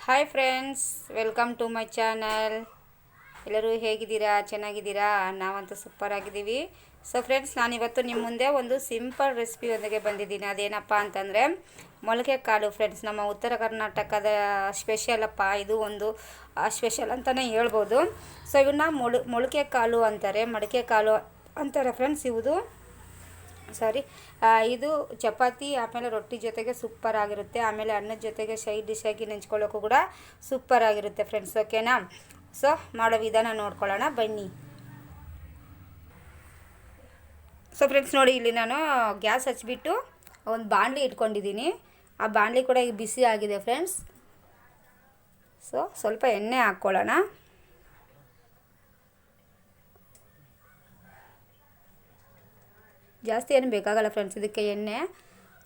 Hi friends, welcome to my channel. ಎಲ್ಲರೂ ಹೇಗಿದ್ದೀರಾ? ಚೆನ್ನಾಗಿದ್ದೀರಾ? ನಾವಂತೂ ಸೂಪರ್ ಆಗಿದ್ದೀವಿ. ಸೊ ಫ್ರೆಂಡ್ಸ್, ನಾನಿವತ್ತು ನಿಮ್ಮ ಮುಂದೆ ಒಂದು ಸಿಂಪಲ್ ರೆಸಿಪಿಯೊಂದಿಗೆ ಬಂದಿದ್ದೀನಿ. ಅದೇನಪ್ಪ ಅಂತಂದರೆ ಮೊಳಕೆ ಕಾಳು ಫ್ರೆಂಡ್ಸ್. ನಮ್ಮ ಉತ್ತರ ಕರ್ನಾಟಕದ ಸ್ಪೆಷಲಪ್ಪ ಇದು. ಒಂದು ಸ್ಪೆಷಲ್ ಅಂತಲೇ ಹೇಳ್ಬೋದು. ಸೊ ಇವನ್ನ ಮೊಳಕೆ ಕಾಳು ಅಂತಾರೆ, ಮಡಿಕೆ ಕಾಳು ಅಂತಾರೆ ಫ್ರೆಂಡ್ಸ್. ಇದು ಚಪಾತಿ ಆಮೇಲೆ ರೊಟ್ಟಿ ಜೊತೆಗೆ ಸೂಪರ್ ಆಗಿರುತ್ತೆ. ಆಮೇಲೆ ಅನ್ನದ ಜೊತೆಗೆ ಸೈಡ್ ಡಿಶ್ ಆಗಿ ನೆಂಚ್ಕೊಳ್ಳೋಕ್ಕೂ ಕೂಡ ಸೂಪರ್ ಆಗಿರುತ್ತೆ ಫ್ರೆಂಡ್ಸ್. ಓಕೆನಾ? ಸೊ ಮಾಡೋ ವಿಧಾನ ನೋಡ್ಕೊಳ್ಳೋಣ ಬನ್ನಿ. ಸೊ ಫ್ರೆಂಡ್ಸ್ ನೋಡಿ, ಇಲ್ಲಿ ನಾನು ಗ್ಯಾಸ್ ಹಚ್ಬಿಟ್ಟು ಒಂದು ಬಾಣಲಿ ಇಟ್ಕೊಂಡಿದ್ದೀನಿ. ಆ ಬಾಣಲಿ ಕೂಡ ಈಗ ಬಿಸಿ ಆಗಿದೆ ಫ್ರೆಂಡ್ಸ್. ಸೊ ಸ್ವಲ್ಪ ಎಣ್ಣೆ ಹಾಕ್ಕೊಳ್ಳೋಣ. ಜಾಸ್ತಿ ಏನು ಬೇಕಾಗಲ್ಲ ಫ್ರೆಂಡ್ಸ್ ಇದಕ್ಕೆ.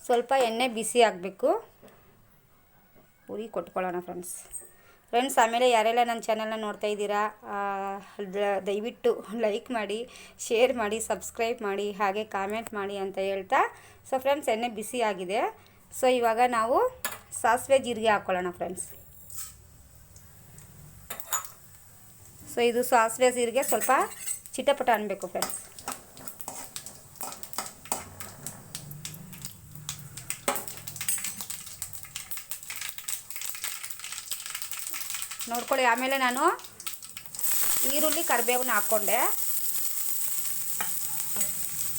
ಸ್ವಲ್ಪ ಎಣ್ಣೆ ಬಿಸಿ ಆಗಬೇಕು. ಉರಿ ಕೊಟ್ಕೊಳ್ಳೋಣ ಫ್ರೆಂಡ್ಸ್. ಆಮೇಲೆ ಯಾರೆಲ್ಲ ನನ್ನ ಚಾನಲ್ನ ನೋಡ್ತಾ ಇದ್ದೀರಾ, ದಯವಿಟ್ಟು ಲೈಕ್ ಮಾಡಿ, ಶೇರ್ ಮಾಡಿ, ಸಬ್ಸ್ಕ್ರೈಬ್ ಮಾಡಿ, ಹಾಗೆ ಕಾಮೆಂಟ್ ಮಾಡಿ ಅಂತ ಹೇಳ್ತಾ. ಸೊ ಫ್ರೆಂಡ್ಸ್, ಎಣ್ಣೆ ಬಿಸಿ ಆಗಿದೆ. ಸೊ ಇವಾಗ ನಾವು ಸಾಸಿವೆ ಜೀರಿಗೆ ಹಾಕ್ಕೊಳ್ಳೋಣ ಫ್ರೆಂಡ್ಸ್. ಸೊ ಇದು ಸಾಸಿವೆ ಜೀರಿಗೆ ಸ್ವಲ್ಪ ಚಿಟಪಟ ಅನ್ನಬೇಕು ಫ್ರೆಂಡ್ಸ್. ನೋಡ್ಕೊಳ್ಳಿ. ಆಮೇಲೆ ನಾನು ಈರುಳ್ಳಿ ಕರಿಬೇವನ್ನ ಹಾಕ್ಕೊಂಡೆ.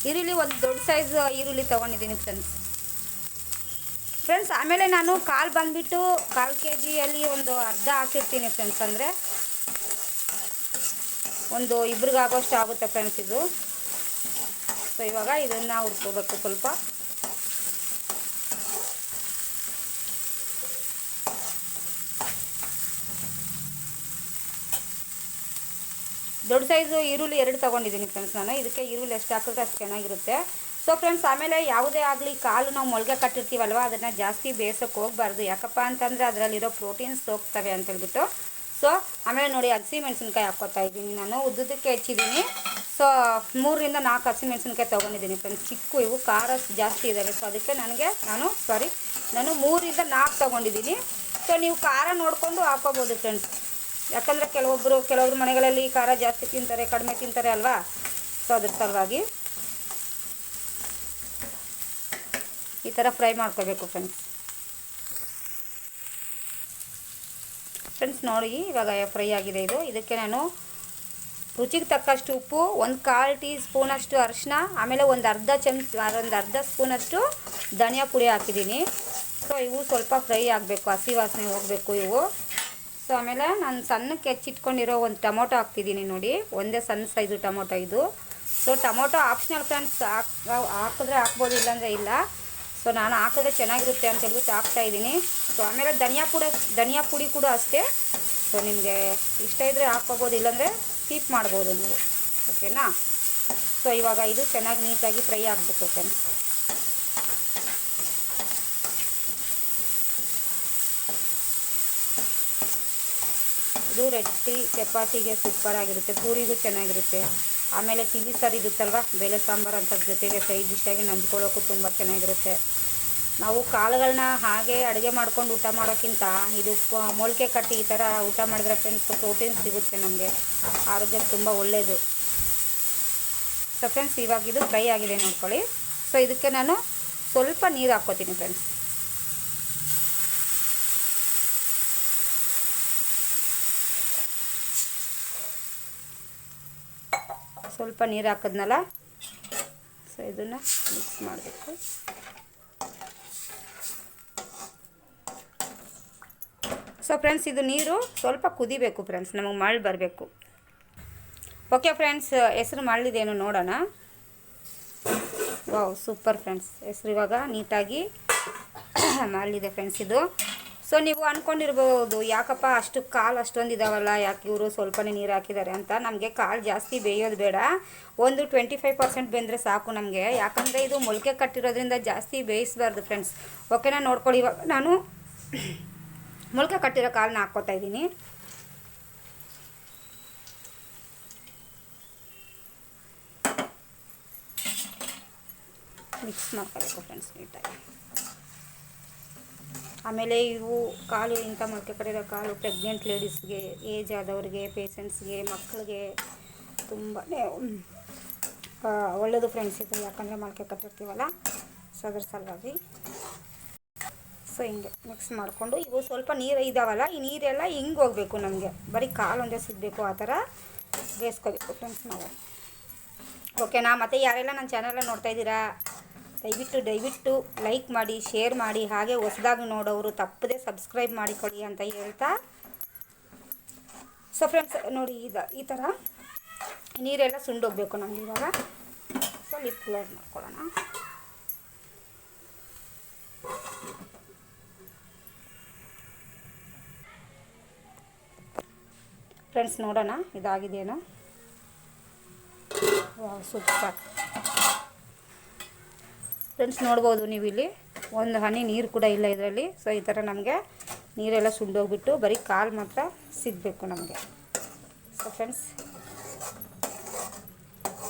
ಈರುಳ್ಳಿ ಒಂದು ದೊಡ್ಡ ಸೈಜ್ ಈರುಳ್ಳಿ ತೊಗೊಂಡಿದ್ದೀನಿ ಫ್ರೆಂಡ್ಸ್. ಆಮೇಲೆ ನಾನು ಕಾಲು ಕೆ ಜಿಯಲ್ಲಿ ಒಂದು ಅರ್ಧ ಹಾಕಿರ್ತೀನಿ ಫ್ರೆಂಡ್ಸ್. ಅಂದರೆ ಒಂದು ಇಬ್ರಿಗಾಗೋಷ್ಟು ಆಗುತ್ತೆ ಫ್ರೆಂಡ್ಸ್ ಇದು. ಸೊ ಇವಾಗ ಇದನ್ನು ಹುರ್ಕೋಬೇಕು ಸ್ವಲ್ಪ. ದೊಡ್ಡ ಸೈಜು ಈರುಳ್ಳಿ 2 ತೊಗೊಂಡಿದ್ದೀನಿ ಫ್ರೆಂಡ್ಸ್ ನಾನು. ಇದಕ್ಕೆ ಈರುಳ್ಳಿ ಎಷ್ಟು ಹಾಕಿದ್ರೆ ಅಷ್ಟು ಚೆನ್ನಾಗಿರುತ್ತೆ. ಸೊ ಫ್ರೆಂಡ್ಸ್, ಆಮೇಲೆ ಯಾವುದೇ ಆಗಲಿ ಕಾಳು ನಾವು ಮೊಳಕೆ ಕಟ್ಟಿರ್ತೀವಲ್ವ, ಅದನ್ನು ಜಾಸ್ತಿ ಬೇಯಿಸೋಕ್ಕೆ ಹೋಗಬಾರ್ದು. ಯಾಕಪ್ಪ ಅಂತಂದರೆ ಅದರಲ್ಲಿರೋ ಪ್ರೋಟೀನ್ಸ್ ಹೋಗ್ತವೆ ಅಂತೇಳ್ಬಿಟ್ಟು. ಸೊ ಆಮೇಲೆ ನೋಡಿ, ಹಸಿಮೆಣ್ಸಿನ್ಕಾಯಿ ಹಾಕ್ಕೊತಾ ಇದ್ದೀನಿ ನಾನು. ಉದ್ದಕ್ಕೆ ಹೆಚ್ಚಿದ್ದೀನಿ. ಸೊ 3ರಿಂದ 4 ಹಸಿಮೆಣ್ಸಿನ್ಕಾಯಿ ತೊಗೊಂಡಿದ್ದೀನಿ ಫ್ರೆಂಡ್ಸ್. ಇವು ಖಾರ ಜಾಸ್ತಿ ಇದ್ದಾವೆ. ಸೊ ಅದಕ್ಕೆ ನಾನು 3ರಿಂದ 4 ತೊಗೊಂಡಿದ್ದೀನಿ. ಸೊ ನೀವು ಖಾರ ನೋಡಿಕೊಂಡು ಹಾಕ್ಕೋಬೋದು ಫ್ರೆಂಡ್ಸ್. ಯಾಕಂದರೆ ಕೆಲವೊಬ್ರು ಮನೆಗಳಲ್ಲಿ ಖಾರ ಜಾಸ್ತಿ ತಿಂತಾರೆ, ಕಡಿಮೆ ತಿಂತಾರೆ ಅಲ್ವಾ. ಸೊ ಅದ್ರ ಸಲುವಾಗಿ ಈ ಥರ ಫ್ರೈ ಮಾಡ್ಕೋಬೇಕು ಫ್ರೆಂಡ್ಸ್. ನೋಡಿ ಇವಾಗ ಫ್ರೈ ಆಗಿದೆ ಇದು. ಇದಕ್ಕೆ ನಾನು ರುಚಿಗೆ ತಕ್ಕಷ್ಟು ಉಪ್ಪು, 1/4 ಟೀ ಸ್ಪೂನಷ್ಟು ಅರಿಶಿನ, ಆಮೇಲೆ ಒಂದು ಅರ್ಧ ಸ್ಪೂನಷ್ಟು ಧನಿಯಾ ಪುಡಿ ಹಾಕಿದ್ದೀನಿ. ಸೊ ಇವು ಸ್ವಲ್ಪ ಫ್ರೈ ಆಗಬೇಕು, ಹಸಿ ವಾಸನೆ ಹೋಗಬೇಕು ಇವು. ಸೊ ಆಮೇಲೆ ನಾನು ಸಣ್ಣಕ್ಕೆ ಹೆಚ್ಚಿಟ್ಕೊಂಡಿರೋ ಒಂದು ಟೊಮೊಟೊ ಹಾಕ್ತಿದ್ದೀನಿ ನೋಡಿ. ಒಂದೇ ಸಣ್ಣ ಸೈಜು ಟೊಮೊಟೊ ಇದು. So tomato optional friends. ಹಾಕಿದ್ರೆ ಹಾಕ್ಬೋದು, ಇಲ್ಲಾಂದರೆ ಇಲ್ಲ. ಸೊ ನಾನು ಹಾಕಿದ್ರೆ ಚೆನ್ನಾಗಿರುತ್ತೆ ಅಂತ ಹೇಳ್ಬಿಟ್ಟು ಹಾಕ್ತಾಯಿದ್ದೀನಿ. ಸೊ ಆಮೇಲೆ ಧನಿಯಾ ಪುಡಿ ಕೂಡ ಅಷ್ಟೇ. ಸೊ ನಿಮಗೆ ಇಷ್ಟ ಇದ್ದರೆ ಹಾಕ್ಕೋಬೋದು, ಇಲ್ಲಾಂದರೆ ಸ್ಕಿಪ್ ಮಾಡ್ಬೋದು ನೀವು. ಓಕೆನಾ? ಸೊ ಇವಾಗ ಇದು ಚೆನ್ನಾಗಿ ನೀಟಾಗಿ ಫ್ರೈ ಆಗಬೇಕು ಫ್ರೆಂಡ್ಸ್. ಇದು ರೊಟ್ಟಿ ಚಪಾತಿಗೆ ಸೂಪರ್ ಆಗಿರುತ್ತೆ, ಪೂರಿಗೂ ಚೆನ್ನಾಗಿರುತ್ತೆ. ಆಮೇಲೆ ತಿಳಿ ಸಾರು ಇರುತ್ತಲ್ವ, ಬೇಳೆ ಸಾಂಬಾರು ಅಂತ ಜೊತೆಗೆ ಸೈಡ್ ಡಿಶ್ಶಾಗಿ ನಂಚ್ಕೊಳ್ಳೋಕ್ಕೂ ತುಂಬ ಚೆನ್ನಾಗಿರುತ್ತೆ. ನಾವು ಕಾಳುಗಳನ್ನ ಹಾಗೆ ಅಡುಗೆ ಮಾಡ್ಕೊಂಡು ಊಟ ಮಾಡೋಕ್ಕಿಂತ ಇದು ಮೊಳಕೆ ಕಟ್ಟಿ ಈ ಥರ ಊಟ ಮಾಡಿದ್ರೆ ಫ್ರೆಂಡ್ಸ್ ಪ್ರೋಟೀನ್ ಸಿಗುತ್ತೆ ನಮಗೆ, ಆರೋಗ್ಯಕ್ಕೆ ತುಂಬ ಒಳ್ಳೆಯದು. ಸೊ ಫ್ರೆಂಡ್ಸ್, ಇವಾಗ ಇದು ಫ್ರೈ ಆಗಿದೆ ನೋಡ್ಕೊಳ್ಳಿ. ಸೊ ಇದಕ್ಕೆ ನಾನು ಸ್ವಲ್ಪ ನೀರು ಹಾಕ್ಕೋತೀನಿ ಫ್ರೆಂಡ್ಸ್. ಸ್ವಲ್ಪ ನೀರು ಹಾಕಿದ್ನಲ್ಲ. ಸೊ ಇದನ್ನು ಮಿಕ್ಸ್ ಮಾಡಬೇಕು. ಸೊ ಫ್ರೆಂಡ್ಸ್, ಇದು ನೀರು ಸ್ವಲ್ಪ ಕುದಿಬೇಕು ಫ್ರೆಂಡ್ಸ್, ನಮಗೆ ಮರಳು ಬರಬೇಕು. ಓಕೆ ಫ್ರೆಂಡ್ಸ್, ಹೆಸರು ಮರಳಿದೇನು ನೋಡೋಣ. Wow, super friends. ಹೆಸರು ಇವಾಗ ನೀಟಾಗಿ ಮರಳಿದೆ ಫ್ರೆಂಡ್ಸ್ ಇದು. ಸೊ ನೀವು ಅಂದ್ಕೊಂಡಿರ್ಬೋದು, ಯಾಕಪ್ಪ ಕಾಳು ಅಷ್ಟೊಂದು ಇದ್ದಾವಲ್ಲ, ಯಾಕೆ ಇವರು ಸ್ವಲ್ಪನೇ ನೀರು ಹಾಕಿದ್ದಾರೆ ಅಂತ. ನಮಗೆ ಕಾಳು ಜಾಸ್ತಿ ಬೇಯೋದು ಬೇಡ, ಒಂದು 25% ಬೆಂದರೆ ಸಾಕು ನಮಗೆ. ಯಾಕಂದರೆ ಇದು ಮೊಳಕೆ ಕಟ್ಟಿರೋದ್ರಿಂದ ಜಾಸ್ತಿ ಬೇಯಿಸಬಾರ್ದು ಫ್ರೆಂಡ್ಸ್. ಓಕೆನಾ? ನೋಡ್ಕೊಳ್ಳಿ, ಇವಾಗ ನಾನು ಮೊಳಕೆ ಕಟ್ಟಿರೋ ಕಾಳನ್ನ ಹಾಕ್ಕೋತಾ ಇದ್ದೀನಿ. ಮಿಕ್ಸ್ ಮಾಡ್ಕೋಬೇಕು ಫ್ರೆಂಡ್ಸ್ ನೀಟಾಗಿ. ಆಮೇಲೆ ಇವು ಕಾಲು ಇಂಥ ಮೊಳಕೆ ಕಟ್ಟಿರೋ ಕಾಳು ಪ್ರೆಗ್ನೆಂಟ್ ಲೇಡೀಸ್ಗೆ, ಏಜ್ ಆದವ್ರಿಗೆ, ಪೇಷಂಟ್ಸ್ಗೆ, ಮಕ್ಕಳಿಗೆ ತುಂಬಾ ಒಳ್ಳೆಯದು ಫ್ರೆಂಡ್ಸ್ ಇದು. ಯಾಕಂದರೆ ಮೊಳಕೆ ಕಟ್ಟಿರ್ತೀವಲ್ಲ, ಸೊ ಅದ್ರ ಸಲುವಾಗಿ. ಸೊ ಹಿಂಗೆ ಮಿಕ್ಸ್ ಮಾಡಿಕೊಂಡು ಇವು ಸ್ವಲ್ಪ ನೀರು ಇದ್ದಾವಲ್ಲ, ಈ ನೀರೆಲ್ಲ ಹಿಂಗೆ ಹೋಗಬೇಕು ನಮಗೆ. ಬರೀ ಕಾಲು ಒಂದೇ ಸಿಗಬೇಕು, ಆ ಥರ ಬೇಯಿಸ್ಕೋಬೇಕು ಫ್ರೆಂಡ್ಸ್ ನಾವು. ಓಕೆನಾ? ಮತ್ತು ಯಾರೆಲ್ಲ ನನ್ನ ಚಾನಲ್ನ ನೋಡ್ತಾ ಇದ್ದೀರಾ, ದಯವಿಟ್ಟು ಲೈಕ್ ಮಾಡಿ, ಶೇರ್ ಮಾಡಿ, ಹಾಗೆ ಹೊಸದಾಗಿ ನೋಡೋರು ತಪ್ಪದೆ ಸಬ್ಸ್ಕ್ರೈಬ್ ಮಾಡಿಕೊಡಿ ಅಂತ ಹೇಳ್ತಾ. ಸೊ ಫ್ರೆಂಡ್ಸ್ ನೋಡಿ, ಈ ಥರ ನೀರೆಲ್ಲ ಸುಂಡೋಗಬೇಕು ನಮ್ಗೆ ಇವಾಗ. ಸೊ ಲಿಡ್ ಕ್ಲೋಸ್ ಮಾಡ್ಕೊಳ್ಳೋಣ. ಫ್ರೆಂಡ್ಸ್ ನೋಡೋಣ ಇದಾಗಿದೆಯೇನೋ. ಸೂಪರ್ ಫ್ರೆಂಡ್ಸ್, ನೋಡ್ಬೋದು ನೀವು ಇಲ್ಲಿ ಒಂದು ಹನಿ ನೀರು ಕೂಡ ಇಲ್ಲ ಇದರಲ್ಲಿ. ಸೊ ಈ ಥರ ನಮಗೆ ನೀರೆಲ್ಲ ಸುಂಡೋಗ್ಬಿಟ್ಟು ಬರೀ ಕಾಲು ಮಾತ್ರ ಸಿಗಬೇಕು ನಮಗೆ. ಸೊ ಫ್ರೆಂಡ್ಸ್,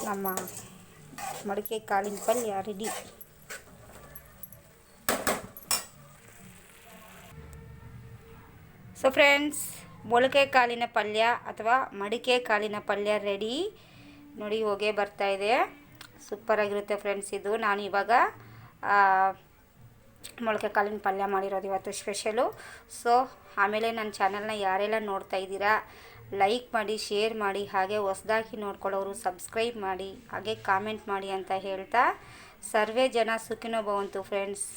ನಮ್ಮ ಮಡಿಕೆ ಕಾಳಿನ ಪಲ್ಯ ರೆಡಿ. ಸೊ ಫ್ರೆಂಡ್ಸ್, ಮೊಳಕೆ ಕಾಳಿನ ಪಲ್ಯ ಅಥವಾ ಮಡಿಕೆ ಕಾಳಿನ ಪಲ್ಯ ರೆಡಿ ನೋಡಿ. ಹೊಗೆ ಬರ್ತಾಯಿದೆ, ಸೂಪರಾಗಿರುತ್ತೆ ಫ್ರೆಂಡ್ಸ್ ಇದು. ನಾನು ಇವಾಗ ಮೊಳಕೆ ಕಾಳಿನ ಪಲ್ಯ ಮಾಡಿರೋದು ಇವತ್ತು ಸ್ಪೆಷಲು. ಸೊ ಆಮೇಲೆ ನನ್ನ ಚಾನಲ್ನ ಯಾರೆಲ್ಲ ನೋಡ್ತಾ ಇದ್ದೀರಾ, ಲೈಕ್ ಮಾಡಿ, ಶೇರ್ ಮಾಡಿ, ಹಾಗೆ ಹೊಸದಾಗಿ ನೋಡ್ಕೊಳ್ಳೋರು ಸಬ್ಸ್ಕ್ರೈಬ್ ಮಾಡಿ, ಹಾಗೆ ಕಾಮೆಂಟ್ ಮಾಡಿ ಅಂತ ಹೇಳ್ತಾ, ಸರ್ವೇ ಜನ ಸುಖಿನೋ ಭವಂತು ಫ್ರೆಂಡ್ಸ್.